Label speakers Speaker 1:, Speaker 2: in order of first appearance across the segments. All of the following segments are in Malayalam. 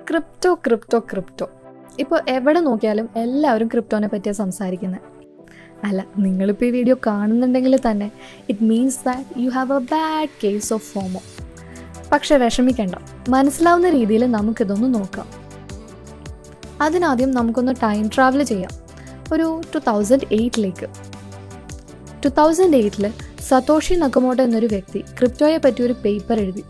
Speaker 1: ക്രിപ്റ്റോ ഇപ്പോൾ എവിടെ നോക്കിയാലും എല്ലാവരും ക്രിപ്റ്റോനെ പറ്റിയാണ് സംസാരിക്കുന്നത്. അല്ല, നിങ്ങളിപ്പോൾ ഈ വീഡിയോ കാണുന്നുണ്ടെങ്കിൽ തന്നെ it means that you have a bad case of FOMO. പക്ഷെ വിഷമിക്കേണ്ട, മനസ്സിലാവുന്ന രീതിയിൽ നമുക്കിതൊന്ന് നോക്കാം. അതിനാദ്യം നമുക്കൊന്ന് ടൈം ട്രാവൽ ചെയ്യാം, ഒരു 2008ലേക്ക്. 2008 സതോഷി നക്കമോട്ടോ എന്നൊരു വ്യക്തി ക്രിപ്റ്റോയെ പറ്റി ഒരു പേപ്പർ എഴുതി.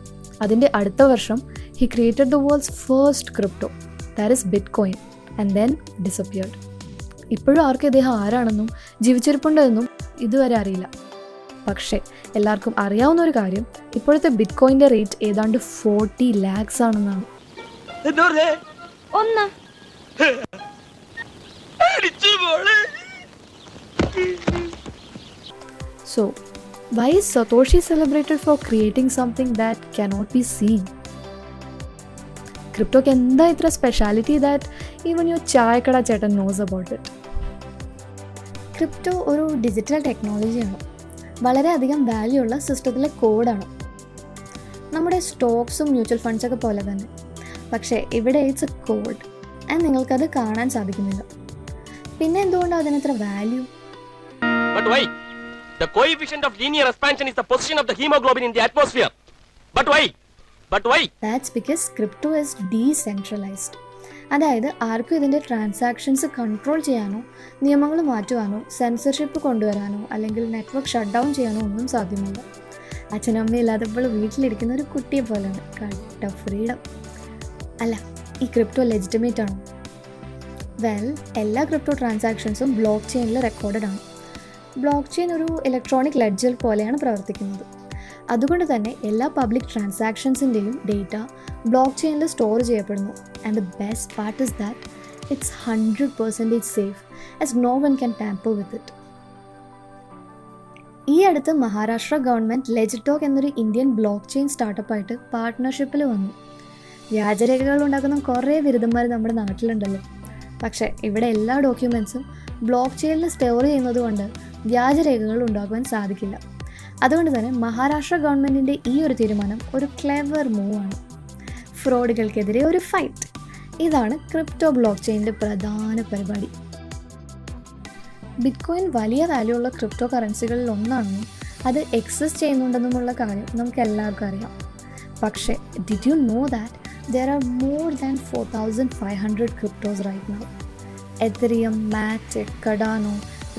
Speaker 1: അതിൻ്റെ അടുത്ത വർഷം he created the world's first crypto, that is bitcoin, and then disappeared. ഇപ്പോഴും ആർക്കും ഇദ്ദേഹം ആരാണെന്നും ജീവിച്ചിരിപ്പുണ്ടോ എന്നും ഇതുവരെ അറിയില്ല. പക്ഷേ എല്ലാവർക്കും അറിയാവുന്ന ഒരു കാര്യം, ഇപ്പോഴത്തെ ബിറ്റ്കോയിൻ്റെ റേറ്റ് ഏതാണ്ട് 40 lakhs ആണെന്നാണ്. So, why is Satoshi celebrated for creating something that cannot be seen? ക്രിപ്റ്റോക്ക് എന്താ ഇത്ര സ്പെഷ്യാലിറ്റി ദാറ്റ് ഈവൻ യുവർ ചായക്കട ചേട്ടൻ നോസ് അബൌട്ട് ഇറ്റ്? ക്രിപ്റ്റോ ഒരു ഡിജിറ്റൽ ടെക്നോളജിയാണ്, വളരെയധികം വാല്യൂ ഉള്ള സിസ്റ്റത്തിലെ കോഡാണ്. നമ്മുടെ സ്റ്റോക്സും മ്യൂച്വൽ ഫണ്ട്സൊക്കെ പോലെ തന്നെ. പക്ഷേ ഇവിടെ ഇറ്റ്സ് എ കോഡ് ആൻഡ് നിങ്ങൾക്കത് കാണാൻ സാധിക്കുന്നില്ല. പിന്നെ എന്തുകൊണ്ടാണ് അതിനത്ര value?
Speaker 2: But why? The coefficient of linear expansion is the position of the hemoglobin in the atmosphere. But why?
Speaker 1: That's because crypto is decentralized. അതായത് ആർക്കും ഇതിൻ്റെ ട്രാൻസാക്ഷൻസ് കൺട്രോൾ ചെയ്യാനോ നിയമങ്ങൾ മാറ്റുവാനോ സെൻസർഷിപ്പ് കൊണ്ടുവരാനോ അല്ലെങ്കിൽ നെറ്റ്വർക്ക് ഷട്ട് ഡൗൺ ചെയ്യാനോ ഒന്നും സാധ്യമല്ല. അച്ഛനും അമ്മയും ഇല്ലാത്തപ്പോൾ വീട്ടിലിരിക്കുന്ന ഒരു കുട്ടിയെ പോലെയാണ്, കട്ട ഫ്രീഡം. അല്ല, ഈ ക്രിപ്റ്റോ ലെജിറ്റിമേറ്റ് ആണോ? വെൽ, എല്ലാ ക്രിപ്റ്റോ ട്രാൻസാക്ഷൻസും ബ്ലോക്ക് ചെയിനിൽ റെക്കോർഡഡ് ആണ്. ബ്ലോക്ക് ചെയിൻ ഒരു ഇലക്ട്രോണിക് ലെഡ്ജർ പോലെയാണ് പ്രവർത്തിക്കുന്നത്. അതുകൊണ്ട് തന്നെ എല്ലാ പബ്ലിക് ട്രാൻസാക്ഷൻസിൻ്റെയും ഡേറ്റ ബ്ലോക്ക് ചെയിനിൽ സ്റ്റോർ ചെയ്യപ്പെടുന്നു. And the best part is that it's 100% safe as no one can tamper with it. ഈ അടുത്ത് മഹാരാഷ്ട്ര ഗവൺമെൻറ് ലെജിറ്റോക്ക് എന്നൊരു ഇന്ത്യൻ ബ്ലോക്ക് ചെയിൻ സ്റ്റാർട്ടപ്പായിട്ട് പാർട്ട്ണർഷിപ്പിൽ വന്നു. വ്യാജരേഖകൾ ഉണ്ടാക്കുന്ന കുറേ ബിരുദന്മാർ നമ്മുടെ നാട്ടിലുണ്ടല്ലോ. പക്ഷേ ഇവിടെ എല്ലാ ഡോക്യുമെൻറ്റ്സും ബ്ലോക്ക് ചെയിനിൽ സ്റ്റോർ ചെയ്യുന്നത് കൊണ്ട് വ്യാജരേഖകൾ ഉണ്ടാക്കുവാൻ സാധിക്കില്ല. അതുകൊണ്ട് തന്നെ മഹാരാഷ്ട്ര ഗവൺമെൻറ്റിൻ്റെ ഈ ഒരു തീരുമാനം ഒരു ക്ലെവർ മൂവാണ്. ഫ്രോഡുകൾക്കെതിരെ ഒരു ഫൈറ്റ്. ഇതാണ് ക്രിപ്റ്റോ ബ്ലോക്ക് ചെയിനിൻ്റെ പ്രധാന പരിപാടി. ബിറ്റ്കോയിൻ വലിയ വാല്യൂ ഉള്ള ക്രിപ്റ്റോ കറൻസികളിൽ ഒന്നാണെന്നും അത് എക്സിസ്റ്റ് ചെയ്യുന്നുണ്ടെന്നുമുള്ള കാര്യം നമുക്ക് എല്ലാവർക്കും അറിയാം. പക്ഷേ did you know that there are more than 4,500 cryptos right now? Ethereum, Matic, Cardano,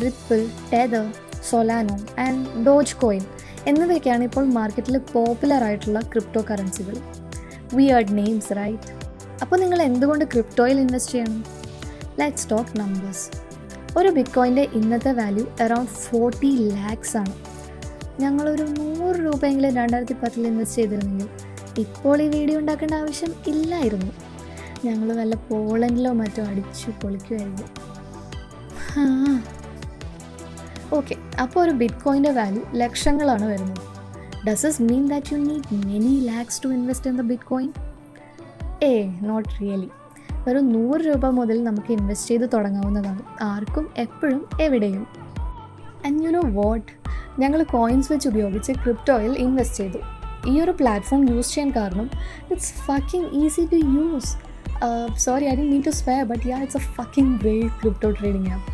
Speaker 1: Ripple, Tether, Solano and Dogecoin എന്നിവയൊക്കെയാണ് ഇപ്പോൾ മാർക്കറ്റിൽ പോപ്പുലർ ആയിട്ടുള്ള ക്രിപ്റ്റോ കറൻസികൾ. Weird names, right? അപ്പോൾ നിങ്ങൾ എന്തുകൊണ്ട് ക്രിപ്റ്റോയിൽ ഇൻവെസ്റ്റ് ചെയ്യണം? Let's talk numbers. ഒരു ബിറ്റ്കോയിൻ്റെ ഇന്നത്തെ വാല്യൂ അറൗണ്ട് 40 lakhs ആണ്. ഞങ്ങളൊരു 100 രൂപയെങ്കിലും 2010 ഇൻവെസ്റ്റ് ചെയ്തിരുന്നെങ്കിൽ ഇപ്പോൾ ഈ വീഡിയോ ഉണ്ടാക്കേണ്ട ആവശ്യം ഇല്ലായിരുന്നു. ഞങ്ങൾ വല്ല പോളണ്ടിലോ മറ്റോ അടിച്ചു പൊളിക്കുമായിരിക്കും. ഓക്കെ, അപ്പോൾ ഒരു ബിറ്റ്കോയിൻ്റെ വാല്യൂ ലക്ഷങ്ങളാണ് വരുന്നത്. Does this mean that you need many lakhs to invest in the bitcoin? Not really. ഒരു 100 രൂപ മുതൽ നമുക്ക് ഇൻവെസ്റ്റ് ചെയ്ത് തുടങ്ങാവുന്നതാണ്, ആർക്കും എപ്പോഴും എവിടെയും. ആൻഡ് യു നോ വാട്ട്, ഞങ്ങൾ കോയിൻസ് വെച്ച് ഉപയോഗിച്ച് ക്രിപ്റ്റോയിൽ ഇൻവെസ്റ്റ് ചെയ്തു. ഈ ഒരു പ്ലാറ്റ്ഫോം യൂസ് ചെയ്യാൻ കാരണം it's fucking easy to use. Sorry, I didn't mean to swear, but yeah, it's a fucking great crypto trading app.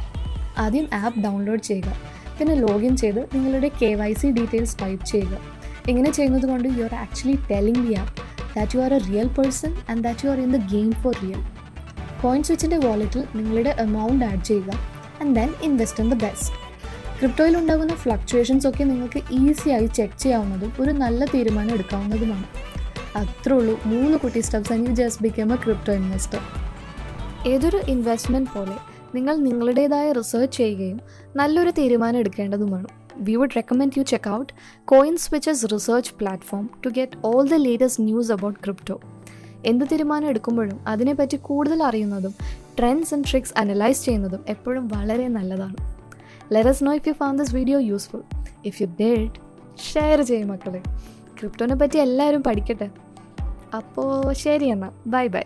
Speaker 1: ആദ്യം ആപ്പ് ഡൗൺലോഡ് ചെയ്യുക, പിന്നെ ലോഗിൻ ചെയ്ത് നിങ്ങളുടെ KYC ഡീറ്റെയിൽസ് ടൈപ്പ് ചെയ്യുക. ഇങ്ങനെ ചെയ്യുന്നത് കൊണ്ട് you are actually telling the app that you are a real person and that you are in the game for real. Coin സ്വിച്ചിൻ്റെ വാലറ്റിൽ നിങ്ങളുടെ എമൗണ്ട് ആഡ് ചെയ്യുക and then invest in the best. ക്രിപ്റ്റോയിൽ ഉണ്ടാകുന്ന ഫ്ലക്ച്വേഷൻസ് ഒക്കെ നിങ്ങൾക്ക് ഈസിയായി ചെക്ക് ചെയ്യാവുന്നതും ഒരു നല്ല തീരുമാനം എടുക്കാവുന്നതുമാണ്. അത്രേ ഉള്ളൂ, 3 കുട്ടി steps and you just become A crypto investor. ഏതൊരു ഇൻവെസ്റ്റ്മെൻറ്റ് പോലെ നിങ്ങൾ നിങ്ങളുടേതായ റിസർച്ച് ചെയ്യുകയും നല്ലൊരു തീരുമാനം എടുക്കേണ്ടതുമാണ്. We would recommend you check out CoinSwitch's research platform to get all the latest news about crypto. എന്ത് തീരുമാനം എടുക്കുമ്പോഴും അതിനെപ്പറ്റി കൂടുതൽ അറിയുന്നതും ട്രെൻഡ്സ് ആൻഡ് ട്രിക്സ് അനലൈസ് ചെയ്യുന്നതും എപ്പോഴും വളരെ നല്ലതാണ്. Let us know if you found this video useful. If you did, share ചെയ്യും മക്കളെ. ക്രിപ്റ്റോനെ പറ്റി എല്ലാവരും പഠിക്കട്ടെ. അപ്പോൾ ശരി എന്നാൽ, ബൈ ബൈ.